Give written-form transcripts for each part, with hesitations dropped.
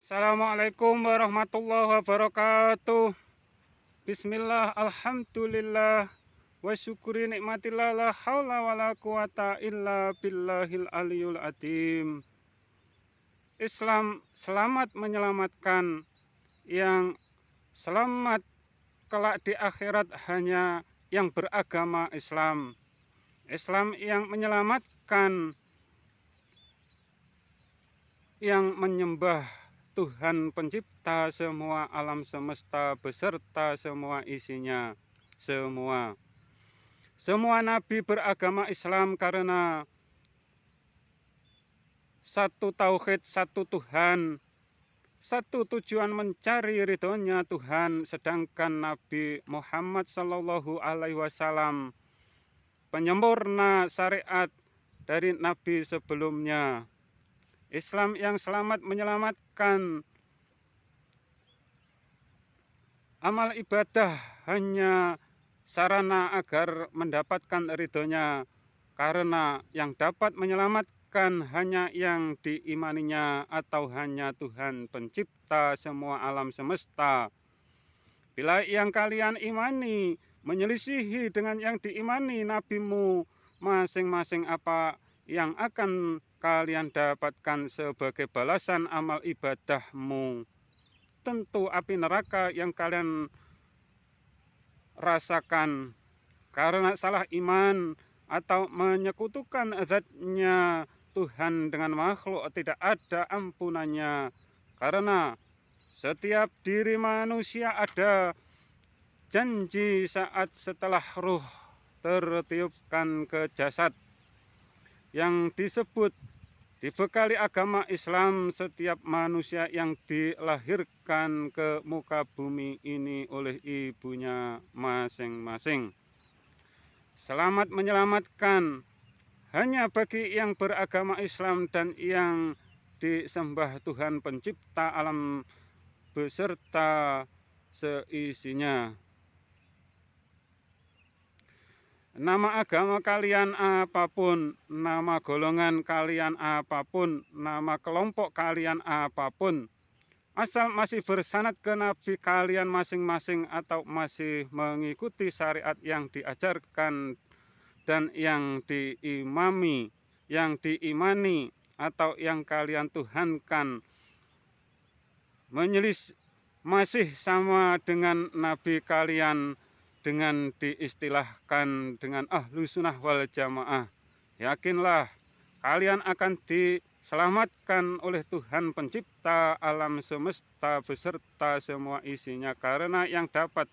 Assalamualaikum warahmatullahi wabarakatuh. Bismillah, alhamdulillah, wa syukuri nikmatillah, la haula wa la quwata illa billahil aliyul adim. Islam selamat menyelamatkan, yang selamat kelak di akhirat hanya yang beragama Islam. Islam yang menyelamatkan, yang menyembah Tuhan pencipta semua alam semesta beserta semua isinya. Semua nabi beragama Islam karena satu tauhid, satu Tuhan, satu tujuan mencari ridhonya Tuhan. Sedangkan Nabi Muhammad SAW penyempurna syariat dari nabi sebelumnya. Islam yang selamat menyelamatkan, amal ibadah hanya sarana agar mendapatkan ridhonya, karena yang dapat menyelamatkan hanya yang diimaninya atau hanya Tuhan pencipta semua alam semesta. Bila yang kalian imani menyelisihi dengan yang diimani nabimu masing-masing, apa yang akan kalian dapatkan sebagai balasan amal ibadahmu? Tentu api neraka yang kalian rasakan karena salah iman atau menyekutukan zatnya Tuhan dengan makhluk. Tidak ada ampunannya, karena setiap diri manusia ada janji saat setelah ruh tertiupkan ke jasad, yang disebut dibekali agama Islam. Setiap manusia yang dilahirkan ke muka bumi ini oleh ibunya masing-masing. Selamat menyelamatkan hanya bagi yang beragama Islam dan yang disembah Tuhan pencipta alam beserta seisinya. Nama agama kalian apapun, nama golongan kalian apapun, nama kelompok kalian apapun, asal masih bersanad ke nabi kalian masing-masing atau masih mengikuti syariat yang diajarkan dan yang diimani atau yang kalian tuhankan, masih sama dengan nabi kalian, dengan diistilahkan dengan ahlu sunnah wal jamaah. Yakinlah kalian akan diselamatkan oleh Tuhan pencipta alam semesta beserta semua isinya, karena yang dapat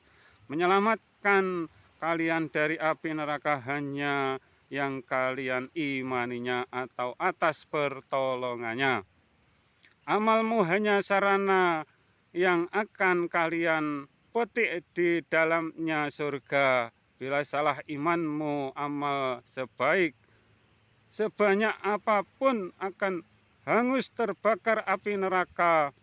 menyelamatkan kalian dari api neraka hanya yang kalian imaninya atau atas pertolongannya. Amalmu hanya sarana yang akan kalian petik di dalamnya surga. Bila salah imanmu, amal sebanyak apapun akan hangus terbakar api neraka.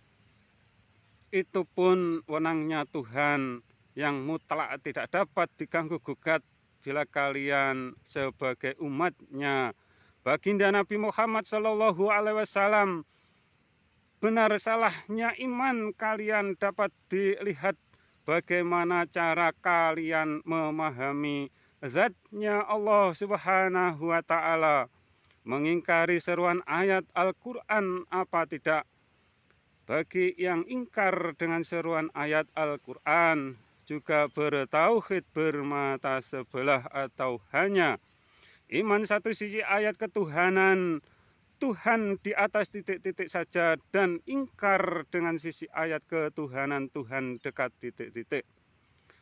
Itu pun wewenangnya Tuhan yang mutlak, tidak dapat diganggu gugat. Bila kalian sebagai umatnya, baginda Nabi Muhammad SAW, benar salahnya iman kalian dapat dilihat bagaimana cara kalian memahami zatnya Allah Subhanahu wa Ta'ala, mengingkari seruan ayat Al-Quran apa tidak. Bagi yang ingkar dengan seruan ayat Al-Quran, juga bertauhid bermata sebelah atau hanya iman satu sisi ayat ketuhanan Tuhan di atas titik-titik saja, dan ingkar dengan sisi ayat ketuhanan Tuhan dekat titik-titik.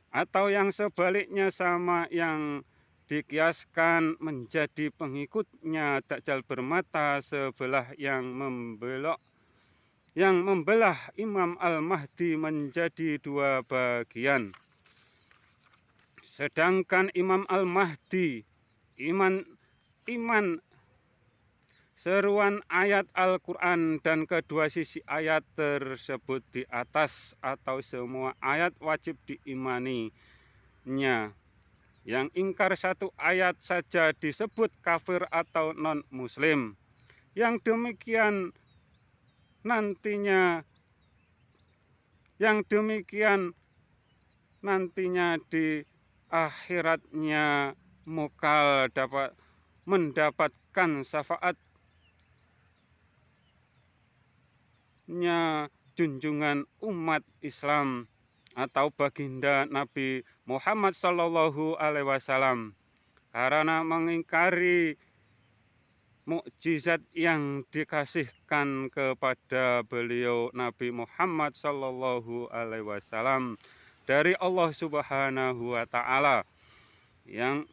Atau yang sebaliknya, sama yang dikiaskan menjadi pengikutnya Dajjal bermata sebelah yang membelah Imam Al-Mahdi menjadi dua bagian. Sedangkan Imam Al-Mahdi iman seruan ayat Al-Quran dan kedua sisi ayat tersebut di atas, atau semua ayat wajib diimaninya. Yang ingkar satu ayat saja disebut kafir atau non-muslim. Yang demikian nantinya Yang demikian nantinya di akhiratnya mukal dapat mendapatkan syafaatnya junjungan umat Islam atau baginda Nabi Muhammad Sallallahu Alaihi Wasallam, karena mengingkari mukjizat yang dikasihkan kepada beliau Nabi Muhammad Sallallahu Alaihi Wasallam dari Allah Subhanahu wa Ta'ala yang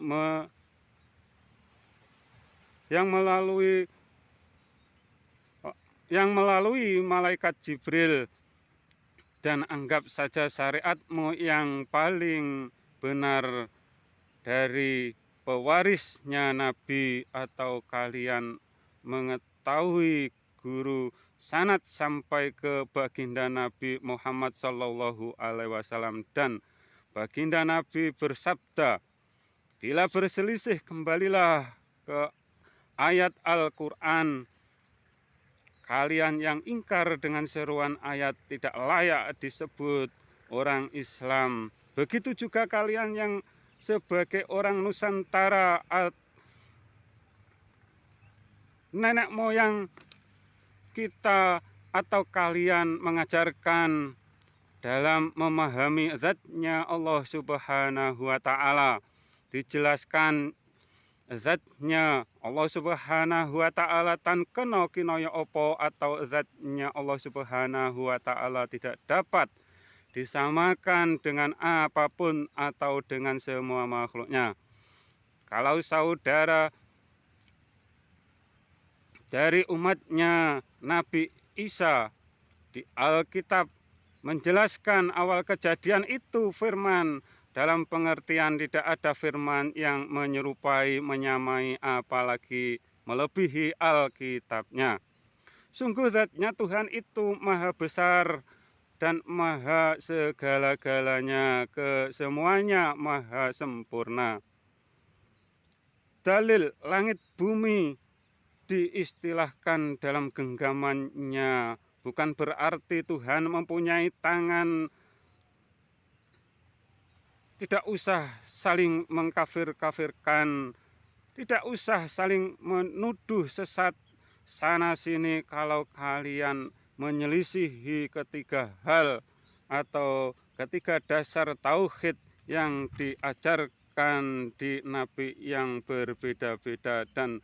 melalui malaikat Jibril. Dan anggap saja syariatmu yang paling benar dari pewarisnya Nabi, atau kalian mengetahui guru sanad sampai ke baginda Nabi Muhammad Sallallahu Alaihi Wasallam. Dan baginda Nabi bersabda, bila berselisih kembalilah ke ayat Al-Quran. Kalian yang ingkar dengan seruan ayat tidak layak disebut orang Islam. Begitu juga kalian yang sebagai orang Nusantara, nenek moyang kita atau kalian mengajarkan dalam memahami zatnya Allah Subhanahu wa Ta'ala. Dijelaskan zatnya Allah Subhanahu wa Ta'ala tan kena kinaya opo, atau zatnya Allah Subhanahu wa Ta'ala tidak dapat disamakan dengan apapun atau dengan semua makhluknya. Kalau saudara dari umatnya Nabi Isa di Alkitab menjelaskan awal kejadian itu firman, dalam pengertian tidak ada firman yang menyerupai, menyamai, apalagi melebihi Alkitabnya. Sungguh zatnya Tuhan itu maha besar dan maha segala-galanya, kesemuanya maha sempurna. Dalil langit bumi diistilahkan dalam genggamannya bukan berarti Tuhan mempunyai tangan. Tidak usah saling mengkafir-kafirkan, tidak usah saling menuduh sesat sana sini. Kalau kalian menyelisihi ketiga hal atau ketiga dasar tauhid yang diajarkan di nabi yang berbeda-beda, dan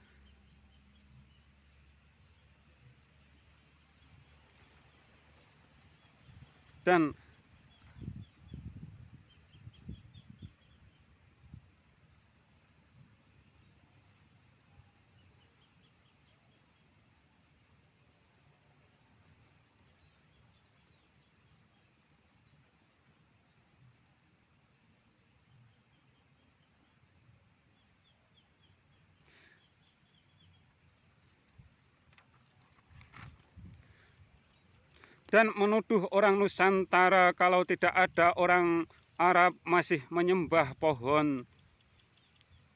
menuduh orang Nusantara kalau tidak ada orang Arab masih menyembah pohon.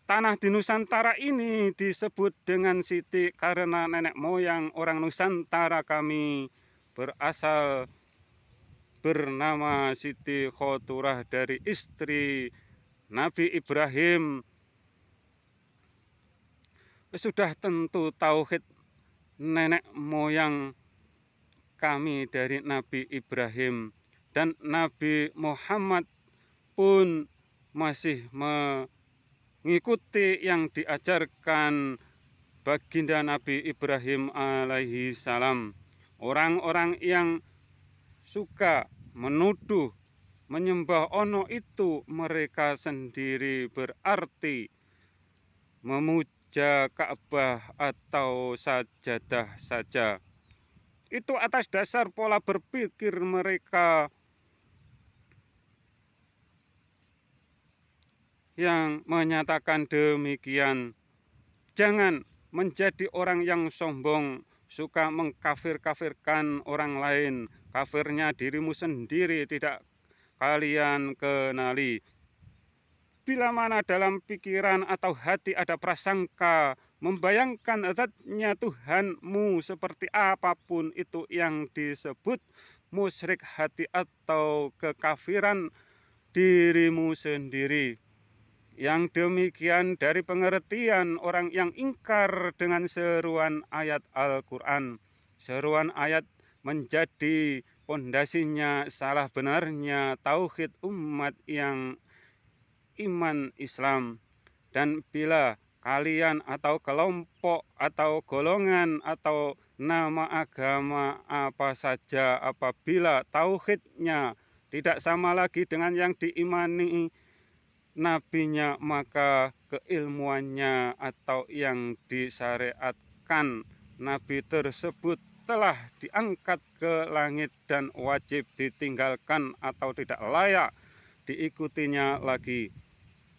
Tanah di Nusantara ini disebut dengan Siti karena nenek moyang orang Nusantara kami berasal bernama Siti Khoturah dari istri Nabi Ibrahim. Sudah tentu tauhid nenek moyang kami dari Nabi Ibrahim, dan Nabi Muhammad pun masih mengikuti yang diajarkan baginda Nabi Ibrahim alaihi salam. Orang-orang yang suka menuduh menyembah ono itu mereka sendiri berarti memuja Ka'bah atau sajadah saja. Itu atas dasar pola berpikir mereka yang menyatakan demikian. Jangan menjadi orang yang sombong, suka mengkafir-kafirkan orang lain. Kafirnya dirimu sendiri tidak kalian kenali. Bila mana dalam pikiran atau hati ada prasangka membayangkan zatnya Tuhanmu seperti apapun itu yang disebut, musyrik hati atau kekafiran dirimu sendiri. Yang demikian dari pengertian orang yang ingkar dengan seruan ayat Al-Quran. Seruan ayat menjadi pondasinya salah benarnya tauhid umat yang iman Islam. Dan bila kalian atau kelompok atau golongan atau nama agama apa saja apabila tauhidnya tidak sama lagi dengan yang diimani nabinya, maka keilmuannya atau yang disyariatkan nabi tersebut telah diangkat ke langit dan wajib ditinggalkan atau tidak layak diikutinya lagi.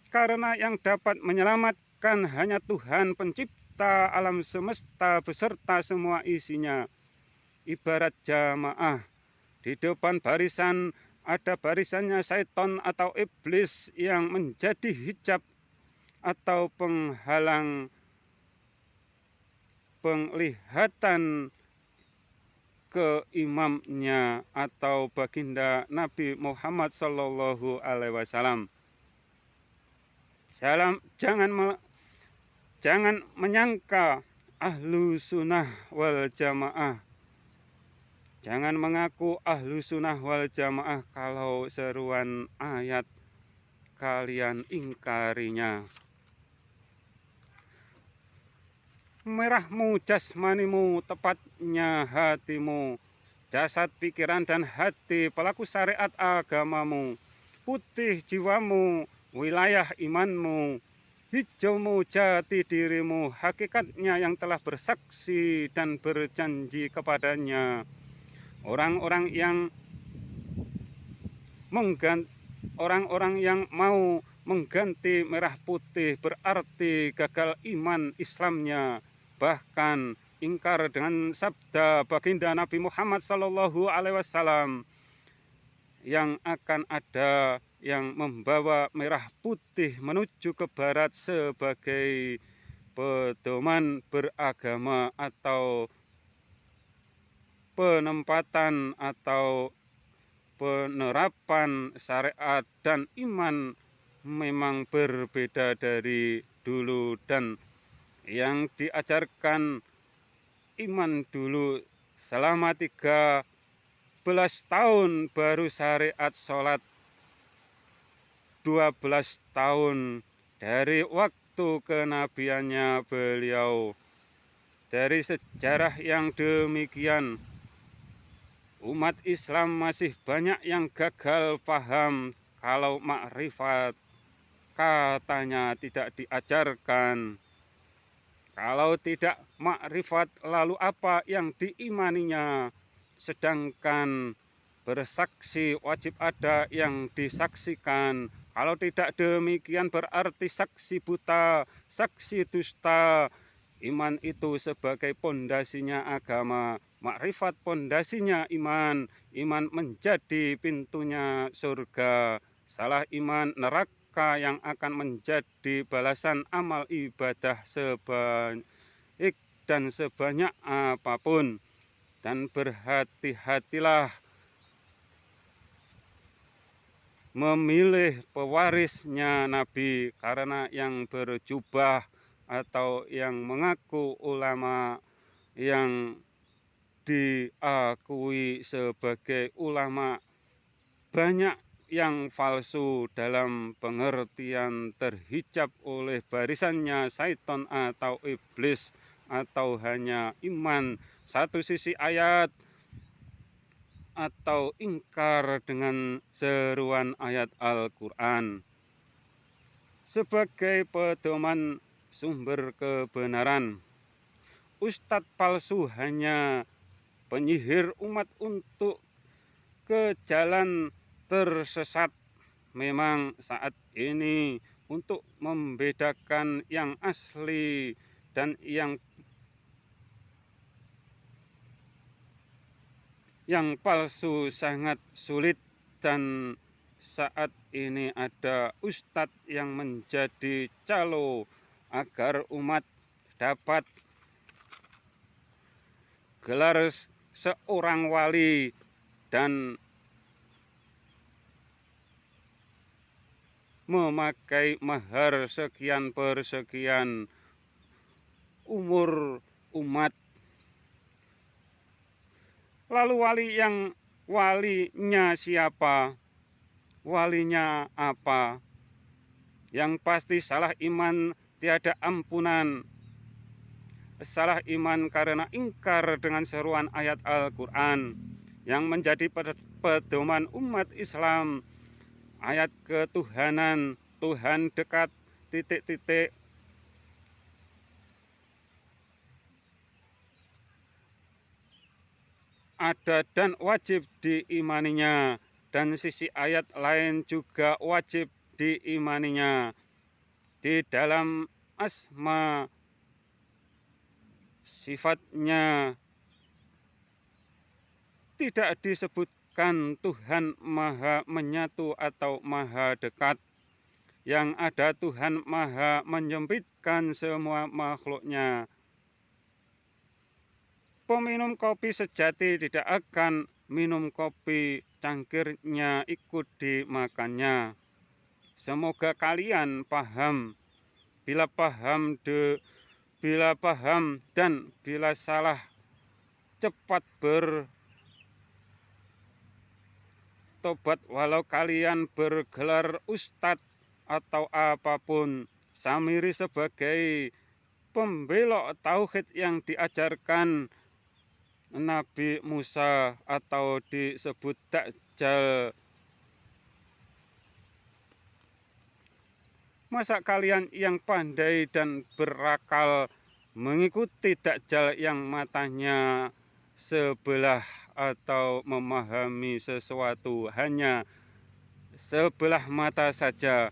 Karena yang dapat menyelamatkan hanya Tuhan pencipta alam semesta beserta semua isinya. Ibarat jamaah, di depan barisan ada barisannya syaitan atau iblis yang menjadi hijab atau penghalang penglihatan ke imamnya atau baginda Nabi Muhammad Sallallahu Alaihi Wasallam. Jangan menyangka ahlu sunnah wal jamaah. Jangan mengaku ahlu sunnah wal jamaah kalau seruan ayat kalian ingkarinya. Merahmu jasmanimu, tepatnya hatimu, jasad, pikiran, dan hati pelaku syariat agamamu, putih jiwamu, wilayah imanmu, hijaumu jati dirimu, hakikatnya yang telah bersaksi dan berjanji kepadanya. Orang-orang yang mau mengganti merah putih berarti gagal iman Islamnya, bahkan ingkar dengan sabda baginda Nabi Muhammad Sallallahu Alaihi Wasallam yang akan ada yang membawa merah putih menuju ke barat sebagai pedoman beragama atau penempatan atau penerapan syariat dan iman memang berbeda dari dulu. Dan yang diajarkan iman dulu selama 13 tahun baru syariat sholat 12 tahun dari waktu kenabiannya beliau. Dari sejarah yang demikian, umat Islam masih banyak yang gagal paham kalau makrifat katanya tidak diajarkan. Kalau tidak makrifat, lalu apa yang diimaninya? Sedangkan bersaksi wajib ada yang disaksikan. Kalau tidak demikian berarti saksi buta, saksi dusta. Iman itu sebagai pondasinya agama, makrifat pondasinya iman, iman menjadi pintunya surga, salah iman neraka yang akan menjadi balasan amal ibadah sebaik dan sebanyak apapun. Dan berhati-hatilah memilih pewarisnya Nabi, karena yang berjubah atau yang mengaku ulama yang diakui sebagai ulama banyak yang palsu dalam pengertian terhijab oleh barisannya syaitan atau iblis, atau hanya iman satu sisi ayat atau ingkar dengan seruan ayat Al-Quran sebagai pedoman sumber kebenaran. Ustadz palsu hanya penyihir umat untuk ke jalan tersesat. Memang saat ini untuk membedakan yang asli dan yang palsu sangat sulit, dan saat ini ada ustadz yang menjadi calo agar umat dapat gelar seorang wali dan memakai mahar sekian persekian umur umat. Lalu walinya siapa? Walinya apa? Yang pasti salah iman tiada ampunan. Salah iman karena ingkar dengan seruan ayat Al-Quran yang menjadi pedoman umat Islam. Ayat ketuhanan, Tuhan dekat, titik-titik. Ada dan wajib diimaninya, dan sisi ayat lain juga wajib diimaninya. Di dalam asma sifatnya tidak disebutkan Tuhan maha menyatu atau maha dekat. Yang ada Tuhan maha menyempitkan semua makhluknya. Peminum kopi sejati tidak akan minum kopi cangkirnya ikut dimakannya. Semoga kalian paham. Bila paham dan bila salah, cepat bertobat. Walau kalian bergelar ustadz atau apapun, samiri sebagai pembelok tauhid yang diajarkan Nabi Musa atau disebut Dajjal. Masa kalian yang pandai dan berakal mengikuti Dajjal yang matanya sebelah atau memahami sesuatu hanya sebelah mata saja?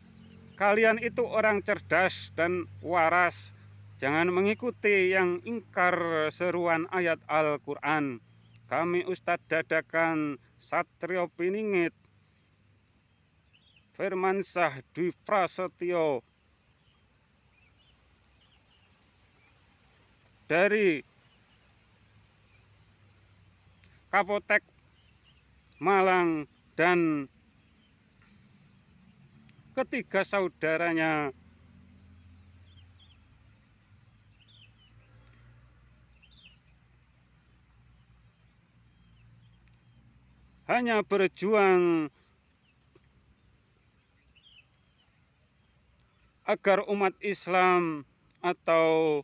Kalian itu orang cerdas dan waras. Jangan mengikuti yang ingkar seruan ayat Al-Quran. Kami Ustadz Dadakan Satrio Piningit Firmansyah Dwi Prasetyo dari Kapoltek Malang dan ketiga saudaranya hanya berjuang agar umat Islam atau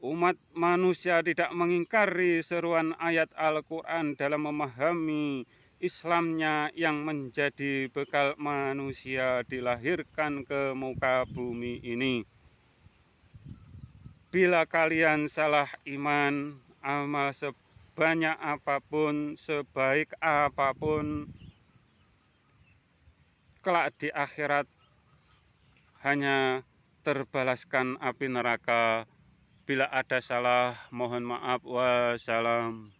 umat manusia tidak mengingkari seruan ayat Al-Quran dalam memahami Islamnya yang menjadi bekal manusia dilahirkan ke muka bumi ini. Bila kalian salah iman, amal sebanyak apapun, sebaik apapun, kelak di akhirat hanya terbalaskan api neraka. Bila ada salah, mohon maaf. Wassalam.